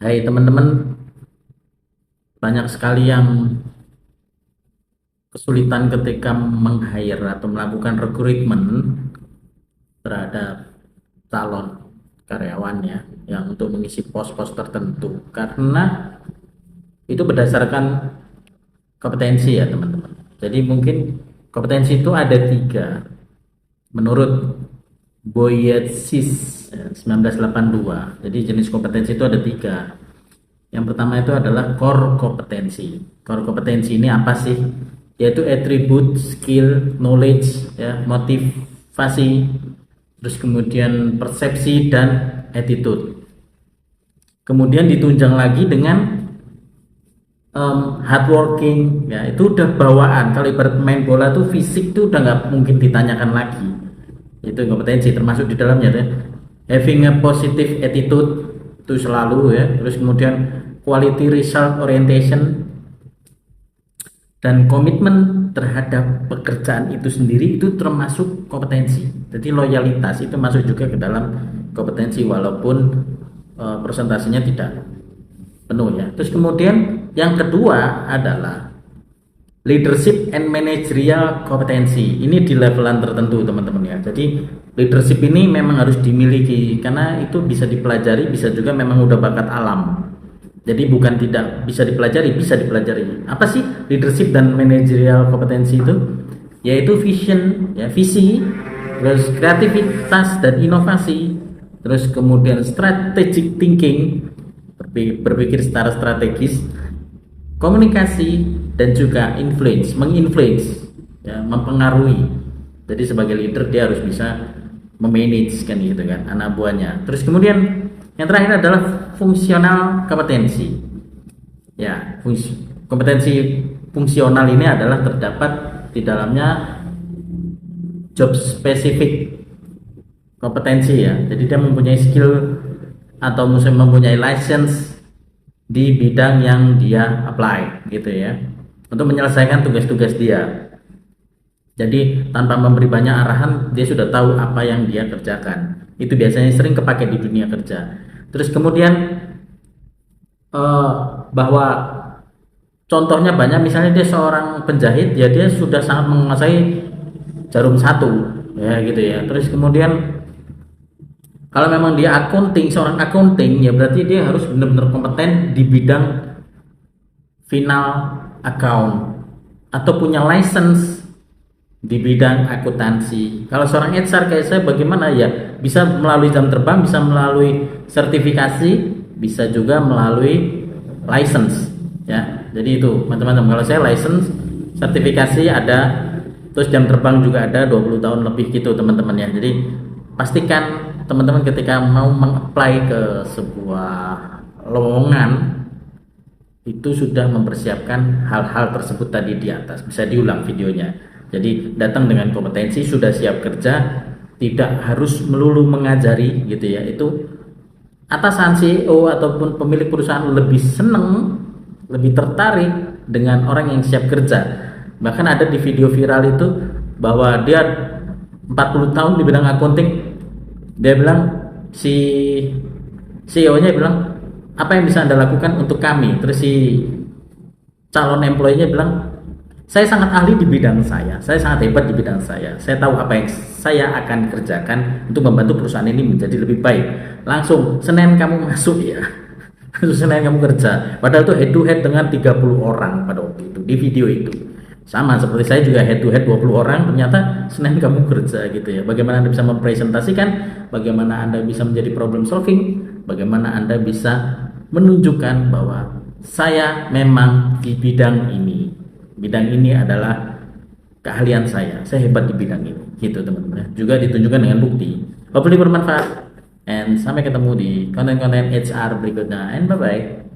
Hai teman-teman, banyak sekali yang kesulitan ketika meng-hire atau melakukan rekrutmen terhadap calon karyawannya yang untuk mengisi pos-pos tertentu karena itu berdasarkan kompetensi ya teman-teman. Jadi mungkin kompetensi itu ada tiga menurut Boyetzis 1982. Jadi jenis kompetensi itu ada tiga. Yang pertama itu adalah core kompetensi. Core kompetensi ini apa sih? Yaitu attribute, skill, knowledge, ya, motivasi, terus kemudian persepsi dan attitude. Kemudian ditunjang lagi dengan hardworking, ya itu udah bawaan. Kalau ibarat main bola tuh fisik tuh udah nggak mungkin ditanyakan lagi. Itu kompetensi termasuk di dalamnya ya. Having a positive attitude itu selalu ya. Terus kemudian quality result orientation dan komitmen terhadap pekerjaan itu sendiri itu termasuk kompetensi. Jadi loyalitas itu masuk juga ke dalam kompetensi walaupun persentasenya tidak penuh ya. Terus kemudian yang kedua adalah leadership and managerial kompetensi. Ini di levelan tertentu teman-teman ya. Jadi leadership ini memang harus dimiliki karena itu bisa dipelajari, bisa juga memang udah bakat alam. Jadi bukan tidak bisa dipelajari, bisa dipelajari. Apa sih leadership dan managerial kompetensi itu? Yaitu vision, ya visi, terus kreativitas dan inovasi, terus kemudian strategic thinking, berpikir secara strategis, komunikasi dan juga influence, menginfluence, ya, mempengaruhi. Jadi sebagai leader dia harus bisa memanage kan gitu kan anak buahnya. Terus kemudian yang terakhir adalah fungsional kompetensi. Ya, kompetensi fungsional ini adalah terdapat di dalamnya job spesifik kompetensi ya. Jadi dia mempunyai skill atau mempunyai license di bidang yang dia apply gitu ya. Untuk menyelesaikan tugas-tugas dia. Jadi tanpa memberi banyak arahan dia sudah tahu apa yang dia kerjakan. Itu biasanya sering kepake di dunia kerja. Terus kemudian bahwa contohnya banyak, misalnya dia seorang penjahit ya dia sudah sangat menguasai jarum satu ya gitu ya. Terus kemudian kalau memang dia accounting, seorang accounting ya berarti dia harus benar-benar kompeten di bidang final account atau punya license di bidang akuntansi. Kalau seorang HR kayak saya bagaimana ya? Bisa melalui jam terbang, bisa melalui sertifikasi, bisa juga melalui license ya. Jadi itu teman-teman, kalau saya license, sertifikasi ada, terus jam terbang juga ada 20 tahun lebih gitu teman-teman ya. Jadi pastikan teman-teman ketika mau mengapply ke sebuah lowongan itu sudah mempersiapkan hal-hal tersebut tadi di atas. Bisa diulang videonya. Jadi datang dengan kompetensi, sudah siap kerja, tidak harus melulu mengajari gitu ya. Itu atasan CEO ataupun pemilik perusahaan lebih seneng, lebih tertarik dengan orang yang siap kerja. Bahkan ada di video viral itu bahwa dia 40 tahun di bidang accounting, dia bilang, si CEO-nya bilang, apa yang bisa Anda lakukan untuk kami? Terus si calon employee-nya bilang, saya sangat ahli di bidang saya sangat hebat di bidang saya tahu apa yang saya akan kerjakan untuk membantu perusahaan ini menjadi lebih baik. Langsung Senin kamu masuk ya. Senin kamu kerja. Padahal itu head to head dengan 30 orang pada waktu itu di video itu. Sama seperti saya juga head to head 20 orang, ternyata Senin kamu kerja gitu ya. Bagaimana Anda bisa mempresentasikan, bagaimana Anda bisa menjadi problem solving, bagaimana Anda bisa menunjukkan bahwa saya memang di bidang ini. Bidang ini adalah keahlian saya hebat di bidang ini gitu teman-teman. Juga ditunjukkan dengan bukti. Hopefully bermanfaat, and sampai ketemu di konten-konten HR berikutnya, and bye bye.